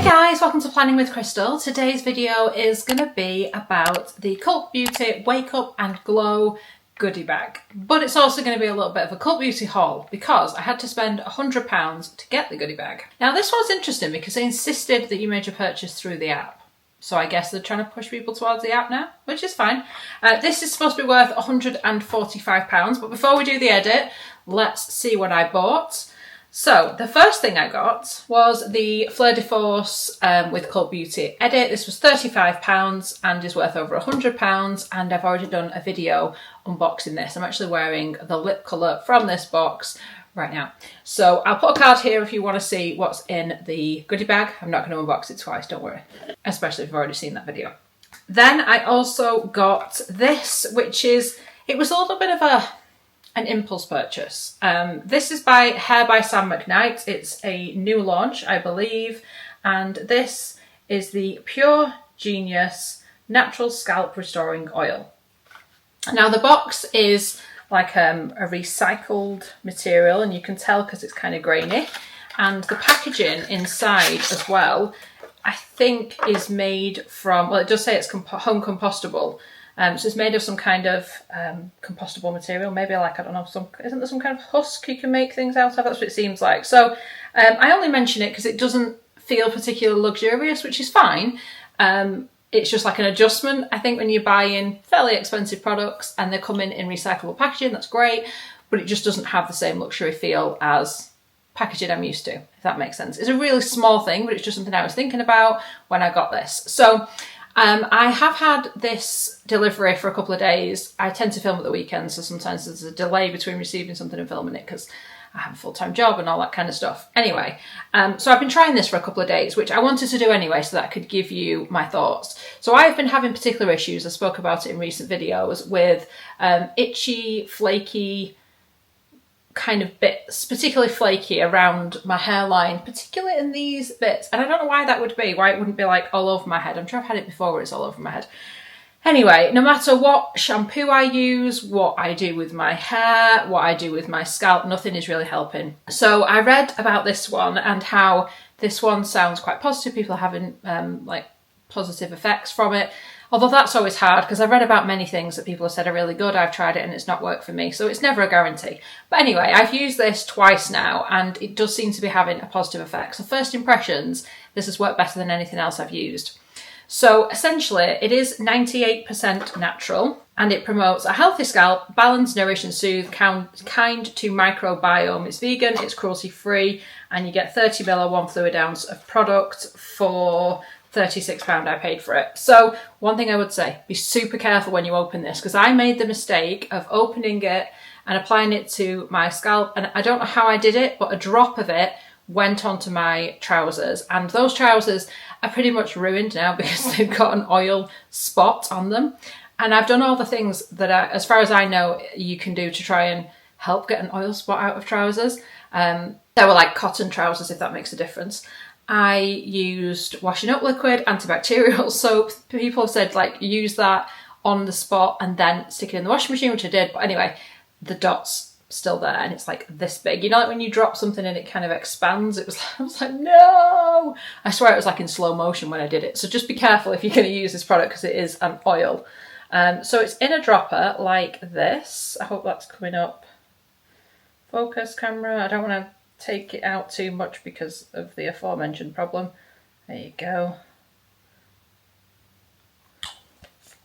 Hey guys, welcome to Planning with Crystal. Today's video is going to be about the Cult Beauty Wake Up and Glow goodie bag. But it's also going to be a little bit of a Cult Beauty haul because I had to spend £100 to get the goodie bag. Now this was interesting because they insisted that you made your purchase through the app. So I guess they're trying to push people towards the app now, which is fine. This is supposed to be worth £145, but before we do the edit, let's see what I bought. So the first thing I got was the Flirty Force with Cult Beauty Edit. This was £35 and is worth over £100, and I've already done a video unboxing this. I'm actually wearing the lip colour from this box right now. So I'll put a card here if you want to see what's in the goodie bag. I'm not going to unbox it twice, don't worry, especially if you've already seen that video. Then I also got this, which is, it was a little bit of an impulse purchase. This is by Hair by Sam McKnight. It's a new launch, I believe, and this is the Pure Genius Natural Scalp Restoring Oil. Now the box is like a recycled material, and you can tell because it's kind of grainy, and the packaging inside as well I think is made from, well, it does say it's home compostable. So it's made of some kind of compostable material, maybe like, I don't know, isn't there some kind of husk you can make things out of? That's what it seems like. So I only mention it because it doesn't feel particularly luxurious, which is fine. It's just like an adjustment. I think when you're buying fairly expensive products and they're coming in recyclable packaging, that's great, but it just doesn't have the same luxury feel as packaging I'm used to, if that makes sense. It's a really small thing, but it's just something I was thinking about when I got this. So I have had this delivery for a couple of days. I tend to film at the weekend, so sometimes there's a delay between receiving something and filming it because I have a full-time job and all that kind of stuff. Anyway, so I've been trying this for a couple of days, which I wanted to do anyway so that I could give you my thoughts. So I've been having particular issues, I spoke about it in recent videos, with itchy, flaky kind of bits, particularly flaky around my hairline, particularly in these bits. And I don't know why that would be, why it wouldn't be like all over my head. I'm sure I've had it before where it's all over my head. Anyway, no matter what shampoo I use, what I do with my hair, what I do with my scalp, nothing is really helping. So I read about this one and how this one sounds quite positive. People are having like positive effects from it. Although that's always hard because I've read about many things that people have said are really good. I've tried it and it's not worked for me. So it's never a guarantee. But anyway, I've used this twice now and it does seem to be having a positive effect. So first impressions, this has worked better than anything else I've used. So essentially it is 98% natural and it promotes a healthy scalp, balance, nourish and soothe, kind to microbiome. It's vegan, it's cruelty free, and you get 30 ml or 1 fluid ounce of product for £36 I paid for it. So one thing I would say, be super careful when you open this, because I made the mistake of opening it and applying it to my scalp, and I don't know how I did it, but a drop of it went onto my trousers, and those trousers are pretty much ruined now because they've got an oil spot on them. And I've done all the things that as far as I know, you can do to try and help get an oil spot out of trousers. They were like cotton trousers, if that makes a difference. I used washing up liquid, antibacterial soap. People have said like use that on the spot and then stick it in the washing machine, which I did. But anyway, the dot's still there and it's like this big. You know, like when you drop something and it kind of expands, I was like, no! I swear it was like in slow motion when I did it. So just be careful if you're going to use this product because it is an oil. So it's in a dropper like this. I hope that's coming up. Focus camera. I don't want to take it out too much because of the aforementioned problem. There you go.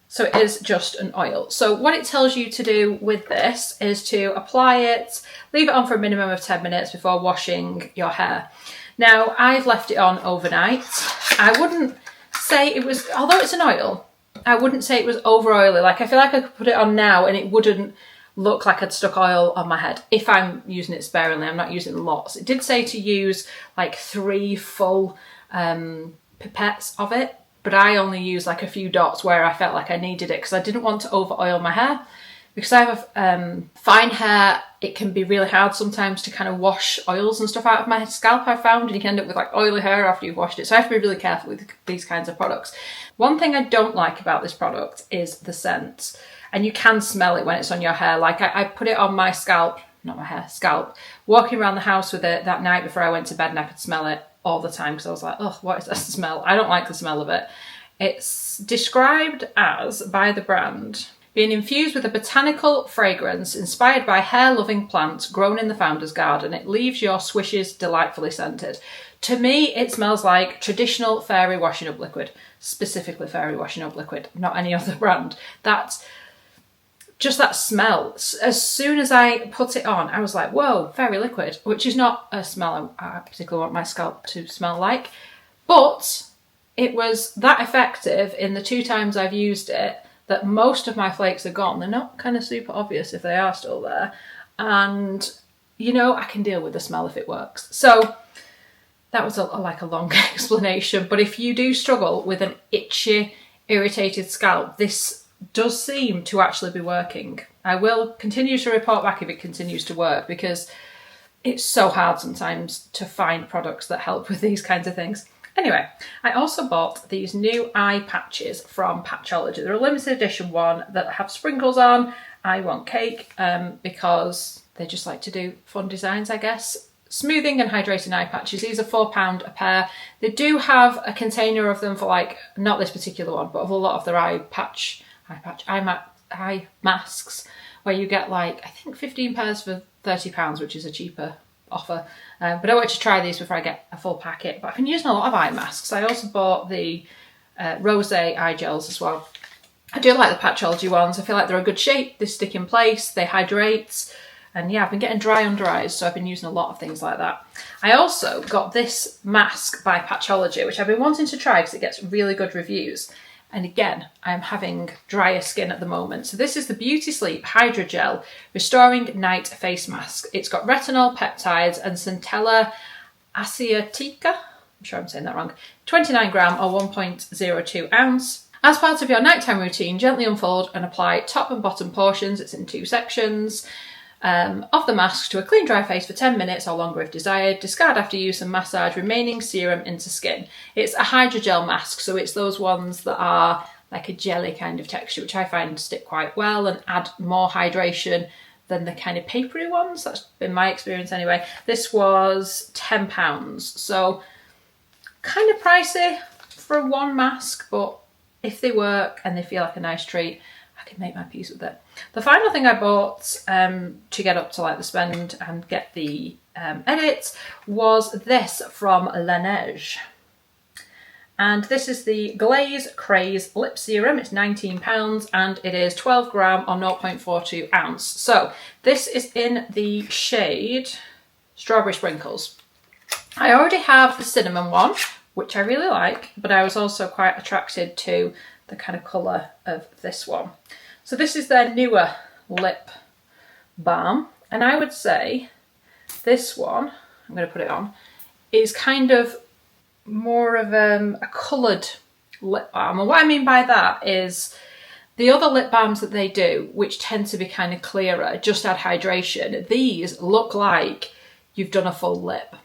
So it is just an oil. So what it tells you to do with this is to apply it, leave it on for a minimum of 10 minutes before washing your hair. Now I've left it on overnight. I wouldn't say it was, although it's an oil, I wouldn't say it was over oily. Like I feel like I could put it on now and it wouldn't look like I'd stuck oil on my head if I'm using it sparingly. I'm not using lots. It did say to use like 3 full pipettes of it, but I only used like a few dots where I felt like I needed it because I didn't want to over oil my hair. Because I have fine hair, it can be really hard sometimes to kind of wash oils and stuff out of my scalp, I've found, and you can end up with like oily hair after you've washed it. So I have to be really careful with these kinds of products. One thing I don't like about this product is the scent. And you can smell it when it's on your hair. Like I put it on my scalp, not my hair, scalp, walking around the house with it that night before I went to bed and I could smell it all the time because I was like, oh, what is this smell? I don't like the smell of it. It's described as, by the brand, being infused with a botanical fragrance inspired by hair-loving plants grown in the founder's garden. It leaves your swishes delightfully scented. To me, it smells like traditional fairy washing up liquid, specifically fairy washing up liquid, not any other brand. That's just that smell. As soon as I put it on, I was like, whoa, fairy liquid, which is not a smell I particularly want my scalp to smell like. But it was that effective in the 2 times I've used it that most of my flakes are gone. They're not kind of super obvious if they are still there. And, you know, I can deal with the smell if it works. So that was like a long explanation. But if you do struggle with an itchy, irritated scalp, this does seem to actually be working. I will continue to report back if it continues to work, because it's so hard sometimes to find products that help with these kinds of things. Anyway, I also bought these new eye patches from Patchology. They're a limited edition one that have sprinkles on. I want cake because they just like to do fun designs, I guess. Smoothing and hydrating eye patches. These are £4 a pair. They do have a container of them for, like, not this particular one, but of a lot of their eye masks, where you get, like, I think 15 pairs for £30, which is a cheaper offer. But I want to try these before I get a full packet. But I've been using a lot of eye masks. I also bought the rosé eye gels as well. I do like the Patchology ones. I feel like they're a good shape. They stick in place. They hydrate. And yeah, I've been getting dry under eyes, so I've been using a lot of things like that. I also got this mask by Patchology, which I've been wanting to try because it gets really good reviews. And again, I'm having drier skin at the moment. So this is the Beauty Sleep Hydrogel Restoring Night Face Mask. It's got retinol, peptides, and Centella asiatica. I'm sure I'm saying that wrong. 29 gram or 1.02 ounce. As part of your nighttime routine, gently unfold and apply top and bottom portions. It's in 2 sections. Of the mask to a clean dry face for 10 minutes or longer if desired. Discard after use and massage remaining serum into skin. It's a hydrogel mask, so it's those ones that are like a jelly kind of texture, which I find stick quite well and add more hydration than the kind of papery ones. That's been my experience anyway. This was £10, so kind of pricey for one mask, but if they work and they feel like a nice treat, I can make my peace with it. The final thing I bought to get up to like the spend and get the edits was this from Lanz. And this is the Glaze Craze Lip Serum. It's £19 and it is 12 gram or 0.42 ounce. So this is in the shade Strawberry Sprinkles. I already have the cinnamon one, which I really like, but I was also quite attracted to the kind of colour of this one. So this is their newer lip balm, and I would say this one, I'm going to put it on, is kind of more of a coloured lip balm. And what I mean by that is the other lip balms that they do, which tend to be kind of clearer, just add hydration. These look like you've done a full lip.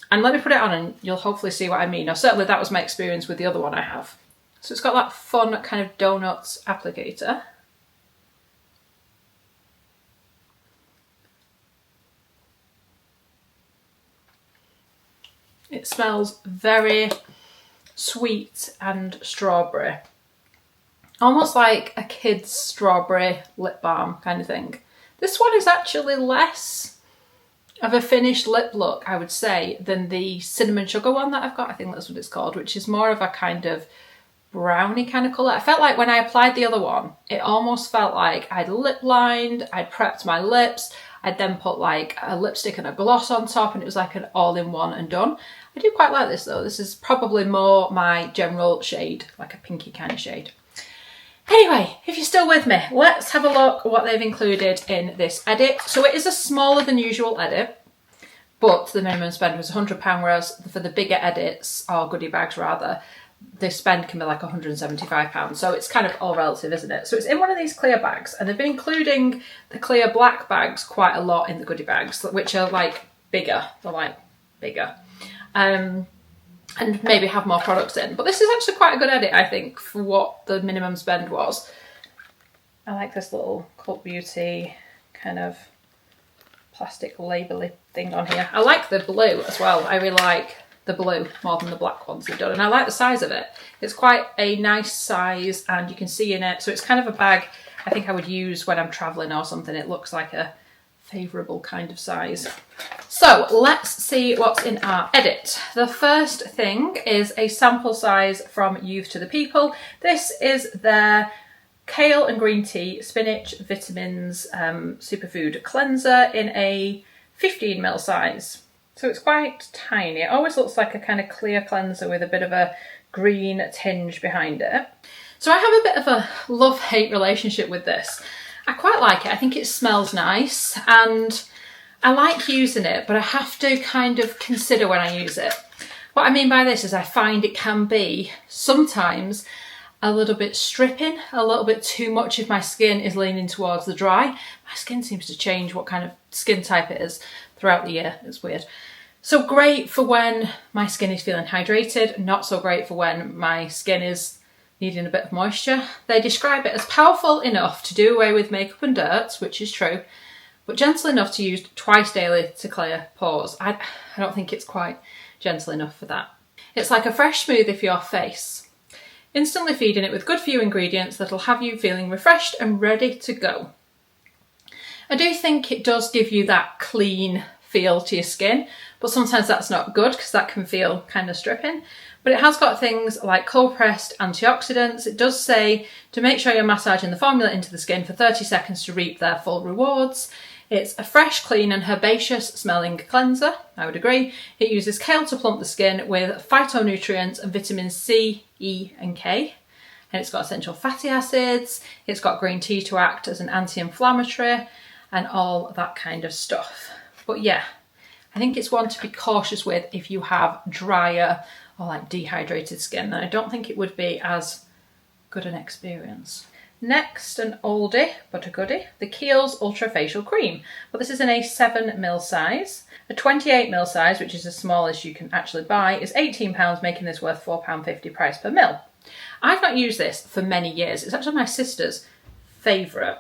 And let me put it on and you'll hopefully see what I mean. Now, certainly that was my experience with the other one I have. So it's got that fun kind of donuts applicator. It smells very sweet and strawberry. Almost like a kid's strawberry lip balm kind of thing. This one is actually less of a finished lip look, I would say, than the cinnamon sugar one that I've got. I think that's what it's called, which is more of a kind of brownie kind of colour. I felt like when I applied the other one, it almost felt like I'd lip lined, I'd prepped my lips, I'd then put like a lipstick and a gloss on top, and it was like an all-in-one and done. I do quite like this though. This is probably more my general shade, like a pinky kind of shade. Anyway, if you're still with me, let's have a look at what they've included in this edit. So it is a smaller than usual edit, but the minimum spend was £100, whereas for the bigger edits, or goodie bags rather, the spend can be like £175. So it's kind of all relative, isn't it? So it's in one of these clear bags, and they've been including the clear black bags quite a lot in the goodie bags, which are like bigger. They're like bigger. And maybe have more products in. But this is actually quite a good edit, I think, for what the minimum spend was. I like this little Cult Beauty kind of plastic label-y thing on here. I like the blue as well. I really like the blue more than the black ones have done. And I like the size of it. It's quite a nice size and you can see in it. So it's kind of a bag I think I would use when I'm traveling or something. It looks like a favourable kind of size. So let's see what's in our edit. The first thing is a sample size from Youth to the People. This is their kale and green tea, spinach, vitamins, superfood cleanser in a 15ml size. So it's quite tiny. It always looks like a kind of clear cleanser with a bit of a green tinge behind it. So I have a bit of a love-hate relationship with this. I quite like it. I think it smells nice and I like using it, but I have to kind of consider when I use it. What I mean by this is I find it can be sometimes a little bit stripping, a little bit too much if my skin is leaning towards the dry. My skin seems to change what kind of skin type it is throughout the year. It's weird. So great for when my skin is feeling hydrated, not so great for when my skin is needing a bit of moisture. They describe it as powerful enough to do away with makeup and dirt, which is true, but gentle enough to use twice daily to clear pores. I don't think it's quite gentle enough for that. It's like a fresh smoothie for your face. Instantly feeding it with good for you ingredients that'll have you feeling refreshed and ready to go. I do think it does give you that clean feel to your skin, but sometimes that's not good because that can feel kind of stripping. But it has got things like cold pressed antioxidants. It does say to make sure you're massaging the formula into the skin for 30 seconds to reap their full rewards. It's a fresh, clean and herbaceous smelling cleanser. I would agree. It uses kale to plump the skin with phytonutrients and vitamins C, E and K. And it's got essential fatty acids. It's got green tea to act as an anti-inflammatory and all that kind of stuff. But yeah, I think it's one to be cautious with if you have drier or like dehydrated skin. And I don't think it would be as good an experience. Next, an oldie but a goodie, the Kiehl's Ultra Facial Cream. Well, this is in a 7ml size. A 28ml size, which is as small as you can actually buy, is £18, making this worth £4.50 price per ml. I've not used this for many years. It's actually my sister's favourite.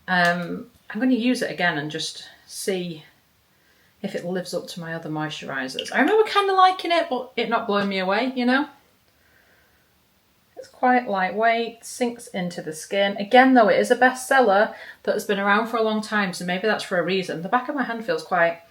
I'm going to use it again and just see if it lives up to my other moisturisers. I remember kind of liking it, but it not blowing me away, you know? It's quite lightweight, sinks into the skin. Again, though, it is a bestseller that has been around for a long time, so maybe that's for a reason. The back of my hand feels quite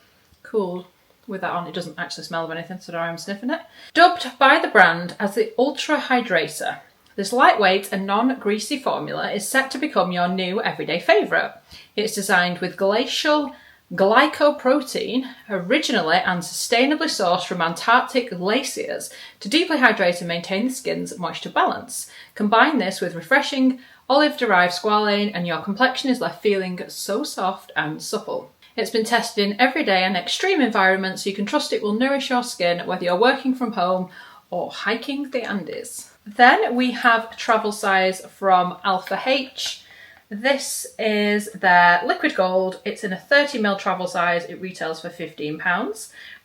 cool with that on. It doesn't actually smell of anything, so I'm sniffing it. Dubbed by the brand as the Ultra Hydrator, this lightweight and non-greasy formula is set to become your new everyday favourite. It's designed with glacial glycoprotein, originally and sustainably sourced from Antarctic glaciers, to deeply hydrate and maintain the skin's moisture balance. Combine this with refreshing olive-derived squalane and your complexion is left feeling so soft and supple. It's been tested in everyday and extreme environments, so you can trust it will nourish your skin whether you're working from home or hiking the Andes. Then we have travel size from Alpha H. This is their liquid gold. It's in a 30ml travel size. It retails for £15.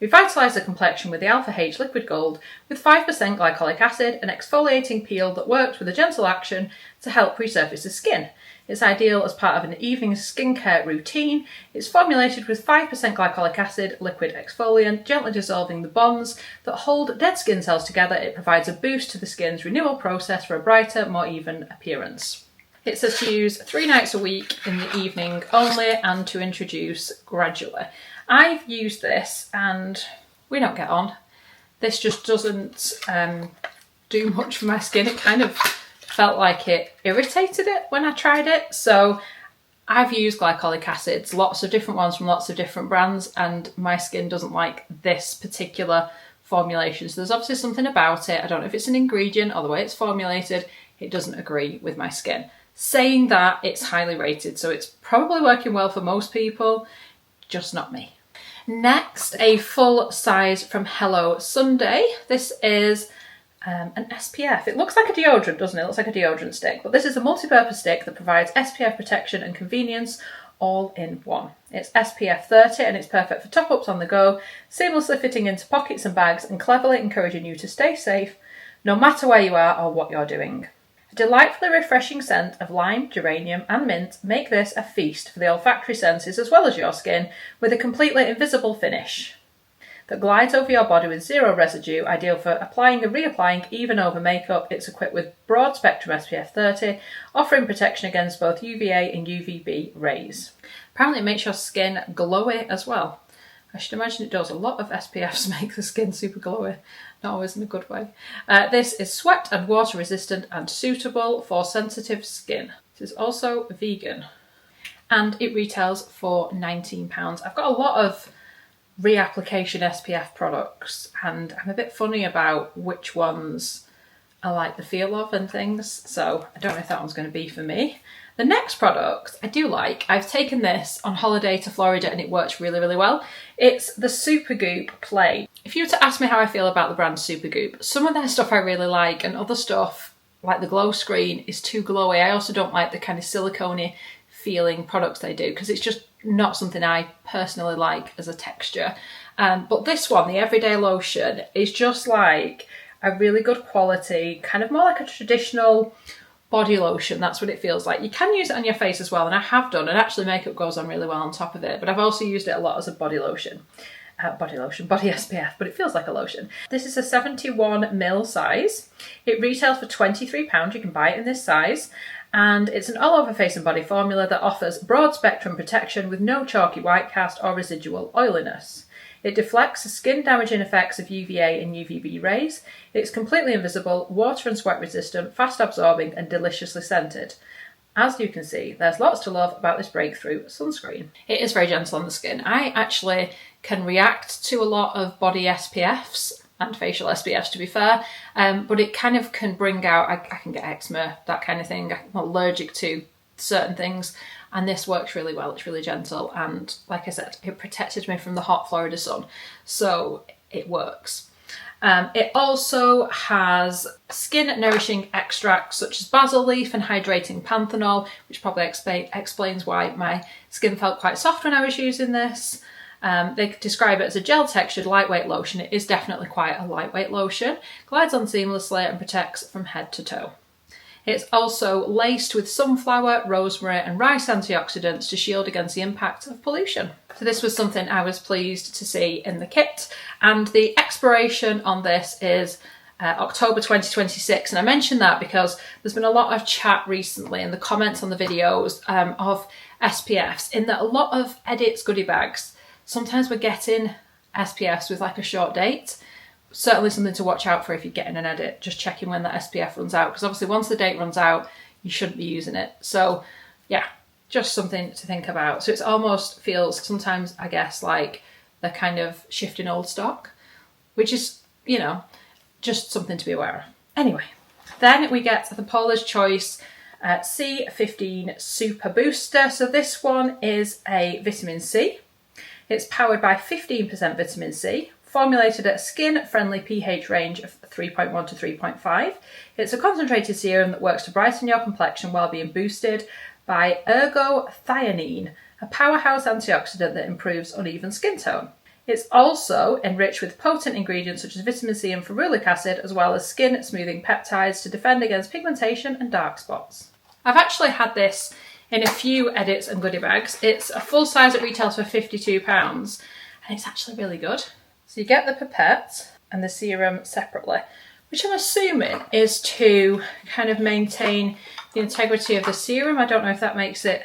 Revitalise the complexion with the Alpha H liquid gold with 5% glycolic acid, an exfoliating peel that works with a gentle action to help resurface the skin. It's ideal as part of an evening skincare routine. It's formulated with 5% glycolic acid, liquid exfoliant, gently dissolving the bonds that hold dead skin cells together. It provides a boost to the skin's renewal process for a brighter, more even appearance. It says to use 3 nights a week in the evening only and to introduce gradually. I've used this and we don't get on. This just doesn't do much for my skin. It kind of felt like it irritated it when I tried it. So I've used glycolic acids, lots of different ones from lots of different brands, and my skin doesn't like this particular formulation. So there's obviously something about it. I don't know if it's an ingredient or the way it's formulated. It doesn't agree with my skin. Saying that, it's highly rated, so it's probably working well for most people, just not me. Next, a full size from Hello Sunday. This is an SPF. It looks like a deodorant, doesn't it? It looks like a deodorant stick, but this is a multi-purpose stick that provides SPF protection and convenience all in one. It's SPF 30 and it's perfect for top-ups on the go, seamlessly fitting into pockets and bags and cleverly encouraging you to stay safe no matter where you are or what you're doing. A delightfully refreshing scent of lime, geranium and mint make this a feast for the olfactory senses as well as your skin with a completely invisible finish. that glides over your body with zero residue, ideal for applying and reapplying even over makeup. It's equipped with broad spectrum SPF 30, offering protection against both UVA and UVB rays. Apparently it makes your skin glowy as well. I should imagine it does. A lot of SPFs make the skin super glowy, not always in a good way. This is sweat and water resistant and suitable for sensitive skin. This is also vegan and it retails for £19. I've got a lot of reapplication SPF products and I'm a bit funny about which ones I like the feel of and things, so I don't know if that one's going to be for me. The next product I do like. I've taken this on holiday to Florida and it works really, really well. It's the Super Goop Play. If you were to ask me how I feel about the brand Super Goop, some of their stuff I really like and other stuff, like the glow screen, is too glowy. I also don't like the kind of silicone-y feeling products they do because it's just not something I personally like as a texture. But this one, the Everyday Lotion, is just like a really good quality, kind of more like a traditional body lotion. That's what it feels like. You can use it on your face as well, and I have done, and actually makeup goes on really well on top of it, but I've also used it a lot as a body lotion. Body SPF, but it feels like a lotion. This is a 71ml size. It retails for £23. You can buy it in this size, and it's an all over face and body formula that offers broad spectrum protection with no chalky white cast or residual oiliness. It deflects the skin damaging effects of UVA and UVB rays. It's completely invisible, water and sweat resistant, fast absorbing and deliciously scented. As you can see, there's lots to love about this breakthrough sunscreen. It is very gentle on the skin. I actually can react to a lot of body SPFs and facial SPFs, to be fair, but it kind of can bring out, I can get eczema, that kind of thing. I'm allergic to certain things, and this works really well. It's really gentle, and like I said, it protected me from the hot Florida sun, so it works. It also has skin nourishing extracts such as basil leaf and hydrating panthenol, which probably explains why my skin felt quite soft when I was using this. They describe it as a gel textured lightweight lotion. It is definitely quite a lightweight lotion, glides on seamlessly and protects from head to toe. It's also laced with sunflower, rosemary and rice antioxidants to shield against the impact of pollution. So this was something I was pleased to see in the kit, and the expiration on this is October 2026, and I mention that because there's been a lot of chat recently in the comments on the videos of SPFs, in that a lot of Edit's goodie bags, sometimes we're getting SPFs with like a short date. Certainly something to watch out for if you're getting an edit, just checking when that SPF runs out, because obviously once the date runs out, you shouldn't be using it. So yeah, just something to think about. So it almost feels sometimes, I guess, like they're kind of shifting old stock, which is, you know, just something to be aware of. Anyway, then we get the Paula's Choice C15 Super Booster. So this one is a vitamin C. It's powered by 15% vitamin C, formulated at a skin-friendly pH range of 3.1 to 3.5. It's a concentrated serum that works to brighten your complexion while being boosted by ergothioneine, a powerhouse antioxidant that improves uneven skin tone. It's also enriched with potent ingredients such as vitamin C and ferulic acid, as well as skin-smoothing peptides to defend against pigmentation and dark spots. I've actually had this in a few edits and goodie bags. It's a full size, it retails for £52, and it's actually really good. So you get the pipette and the serum separately, which I'm assuming is to kind of maintain the integrity of the serum. I don't know if that makes it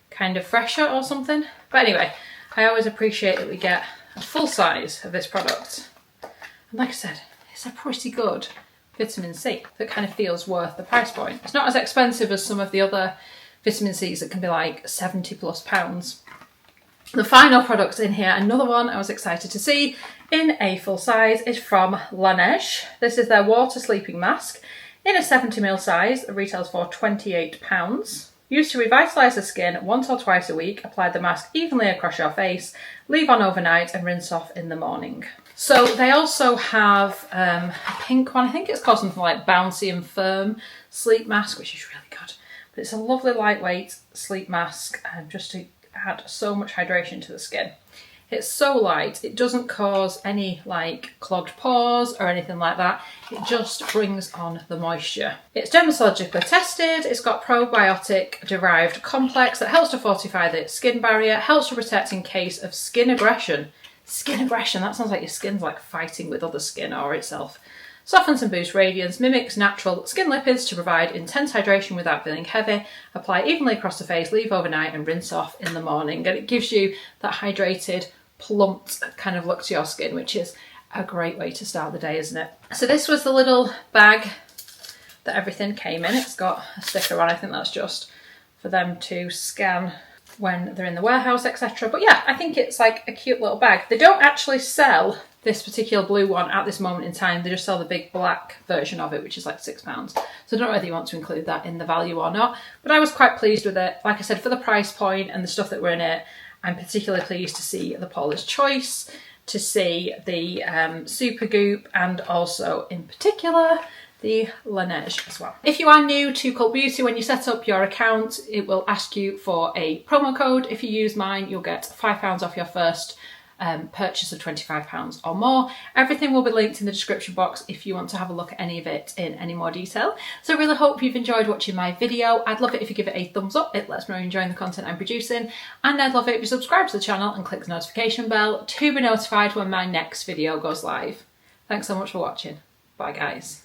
kind of fresher or something. But anyway, I always appreciate that we get a full size of this product. And like I said, it's a pretty good vitamin C that kind of feels worth the price point. It's not as expensive as some of the other vitamin C's that can be like £70+ The final product in here, another one I was excited to see in a full size, is from Lanz. This is their water sleeping mask in a 70ml size. It retails for £28. Used to revitalise the skin once or twice a week. Apply the mask evenly across your face, leave on overnight and rinse off in the morning. So they also have a pink one. I think it's called something like Bouncy and Firm Sleep Mask, which is really good. But it's a lovely lightweight sleep mask, just to add so much hydration to the skin. It's so light, it doesn't cause any like clogged pores or anything like that. It just brings on the moisture. It's dermatologically tested. It's got probiotic derived complex that helps to fortify the skin barrier, helps to protect in case of skin aggression. skin aggression. That sounds like your skin's like fighting with other skin or itself. Softens and boosts radiance, mimics natural skin lipids to provide intense hydration without feeling heavy. Apply evenly across the face, leave overnight and rinse off in the morning. And it gives you that hydrated, plumped kind of look to your skin, which is a great way to start the day, isn't it? So this was the little bag that everything came in. It's got a sticker on. I think that's just for them to scan when they're in the warehouse, etc. But yeah, I think it's like a cute little bag. They don't actually sell this particular blue one at this moment in time. They just sell the big black version of it, which is like £6. So I don't know whether you want to include that in the value or not, but I was quite pleased with it. Like I said, for the price point and the stuff that were in it, I'm particularly pleased to see the Paula's Choice, to see the Super Goop, and also in particular the Lanz as well. If you are new to Cult Beauty, when you set up your account, it will ask you for a promo code. If you use mine, you'll get £5 off your first purchase of £25 or more. Everything will be linked in the description box if you want to have a look at any of it in any more detail. So I really hope you've enjoyed watching my video. I'd love it if you give it a thumbs up. It lets me know you're enjoying the content I'm producing. And I'd love it if you subscribe to the channel and click the notification bell to be notified when my next video goes live. Thanks so much for watching. Bye guys.